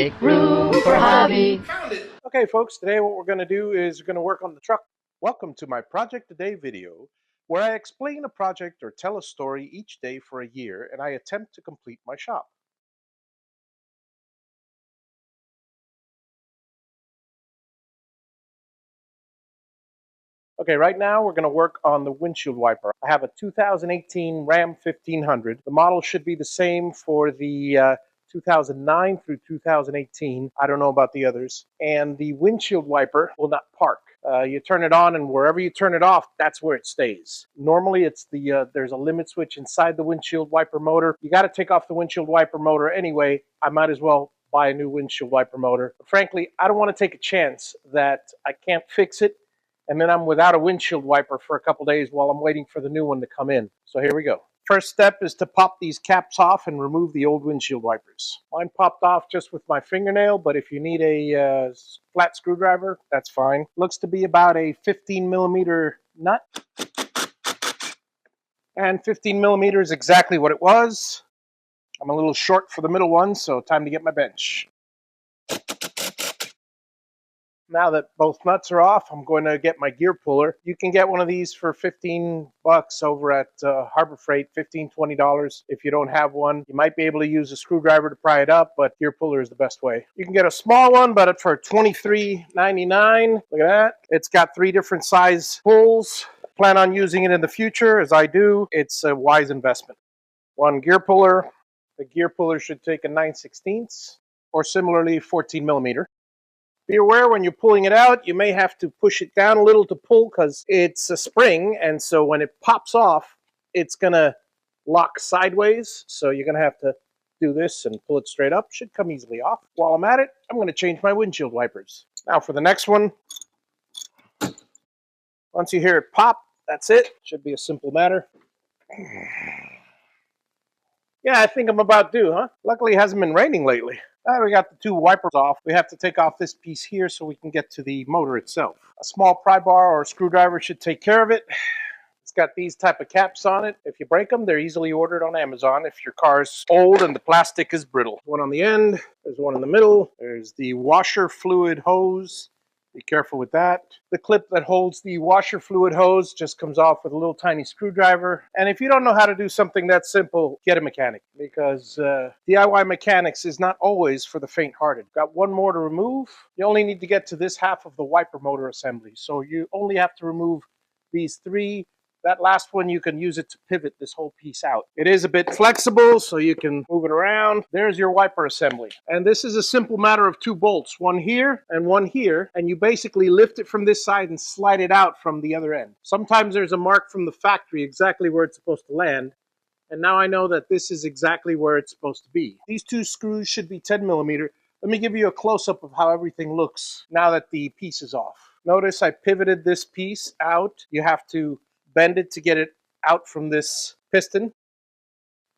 Make room for Javi. Okay, folks, today what we're going to do is we're going to work on the truck. Welcome to my Project Today video, where I explain a project or tell a story each day for a year, and I attempt to complete my shop. Okay, right now we're going to work on the windshield wiper. I have a 2018 Ram 1500. The model should be the same for the 2009 through 2018. I don't know about the others. And the windshield wiper will not park. You turn it on, and wherever you turn it off, that's where it stays. Normally, it's there's a limit switch inside the windshield wiper motor. You got to take off the windshield wiper motor anyway. I might as well buy a new windshield wiper motor. But frankly, I don't want to take a chance that I can't fix it, and then I'm without a windshield wiper for a couple days while I'm waiting for the new one to come in. So here we go. First step is to pop these caps off and remove the old windshield wipers. Mine popped off just with my fingernail, but if you need a flat screwdriver, that's fine. Looks to be about a 15 millimeter nut. And 15 millimeters is exactly what it was. I'm a little short for the middle one, so time to get my bench. Now that both nuts are off, I'm going to get my gear puller. You can get one of these for $15 over at Harbor Freight, $15, $20. If you don't have one, you might be able to use a screwdriver to pry it up, but gear puller is the best way. You can get a small one, but for $23.99. Look at that. It's got 3 different size pulls. Plan on using it in the future, as I do. It's a wise investment. One gear puller. The gear puller should take a 9/16, or similarly 14 millimeter. Be aware when you're pulling it out, you may have to push it down a little to pull because it's a spring, and so when it pops off, it's going to lock sideways. So you're going to have to do this and pull it straight up. Should come easily off. While I'm at it, I'm going to change my windshield wipers. Now for the next one. Once you hear it pop, that's it. Should be a simple matter. Yeah, I think I'm about due, huh? Luckily, it hasn't been raining lately. We got the 2 wipers off. We have to take off this piece here so we can get to the motor itself. A small pry bar or a screwdriver should take care of it. It's got these type of caps on it. If you break them, they're easily ordered on Amazon if your car's old and the plastic is brittle. One on the end, there's one in the middle. There's the washer fluid hose. Be careful with that. The clip that holds the washer fluid hose just comes off with a little tiny screwdriver. And if you don't know how to do something that simple, get a mechanic, because DIY mechanics is not always for the faint-hearted. Got one more to remove. You only need to get to this half of the wiper motor assembly. So you only have to remove these 3. That last one, you can use it to pivot this whole piece out. It is a bit flexible, so you can move it around. There's your wiper assembly. And this is a simple matter of 2 bolts, one here, and you basically lift it from this side and slide it out from the other end. Sometimes there's a mark from the factory exactly where it's supposed to land, and now I know that this is exactly where it's supposed to be. These 2 screws should be 10 millimeter. Let me give you a close-up of how everything looks now that the piece is off. Notice I pivoted this piece out. You have to bend it to get it out from this piston.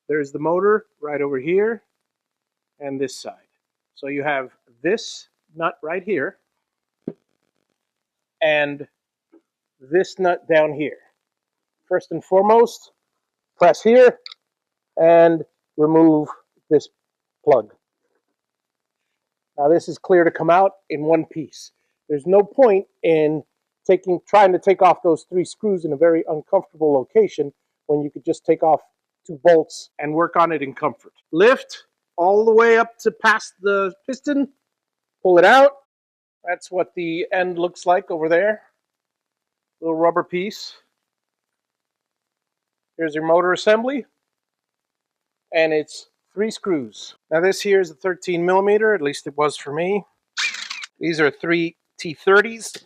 There's the motor right over here and this side. So you have this nut right here and this nut down here. First and foremost, press here and remove this plug. Now this is clear to come out in one piece. There's no point in trying to take off those 3 screws in a very uncomfortable location when you could just take off 2 bolts and work on it in comfort. Lift all the way up to past the piston, pull it out. That's what the end looks like over there. Little rubber piece. Here's your motor assembly, and it's 3 screws. Now this here is a 13 millimeter, at least it was for me. These are 3 T30s.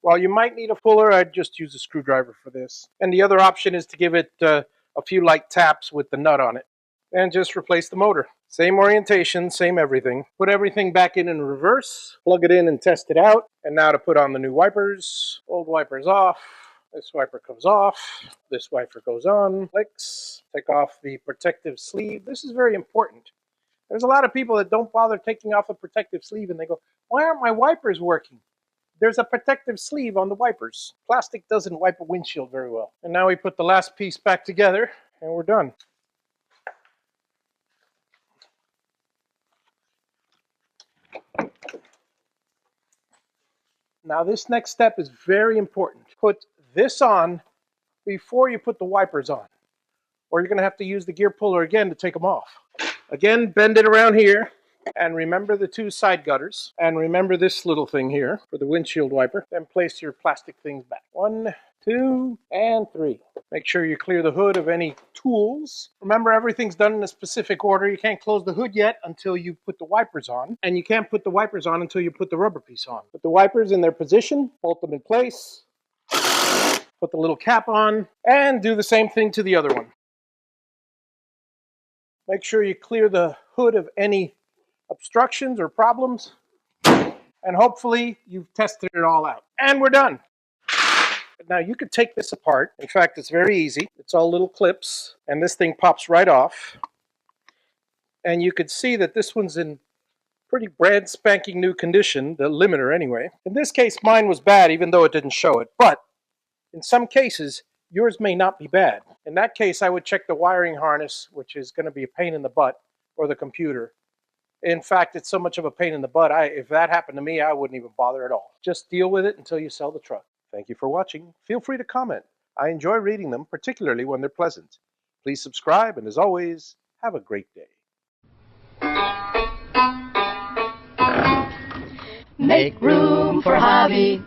While you might need a fuller, I'd just use a screwdriver for this. And the other option is to give it a few light taps with the nut on it. And just replace the motor. Same orientation, same everything. Put everything back in reverse. Plug it in and test it out. And now to put on the new wipers. Old wipers off. This wiper comes off. This wiper goes on. Clicks. Take off the protective sleeve. This is very important. There's a lot of people that don't bother taking off the protective sleeve and they go, why aren't my wipers working? There's a protective sleeve on the wipers. Plastic doesn't wipe a windshield very well. And now we put the last piece back together and we're done. Now this next step is very important. Put this on before you put the wipers on, or you're going to have to use the gear puller again to take them off. Again, bend it around here, and remember the 2 side gutters, and remember this little thing here for the windshield wiper. Then place your plastic things back. 1, 2, and 3. Make sure you clear the hood of any tools. Remember, everything's done in a specific order. You can't close the hood yet until you put the wipers on, and you can't put the wipers on until you put the rubber piece on. Put the wipers in their position, bolt them in place, put the little cap on, and do the same thing to the other one. Make sure you clear the hood of any obstructions or problems, and hopefully you've tested it all out. And we're done. Now you could take this apart. In fact, it's very easy. It's all little clips, and this thing pops right off. And you could see that this one's in pretty brand spanking new condition, the limiter anyway. In this case, mine was bad, even though it didn't show it. But in some cases, yours may not be bad. In that case, I would check the wiring harness, which is going to be a pain in the butt, or the computer. In fact, it's so much of a pain in the butt, if that happened to me, I wouldn't even bother at all. Just deal with it until you sell the truck. Thank you for watching. Feel free to comment. I enjoy reading them, particularly when they're pleasant. Please subscribe, and as always, have a great day. Make room for Javi.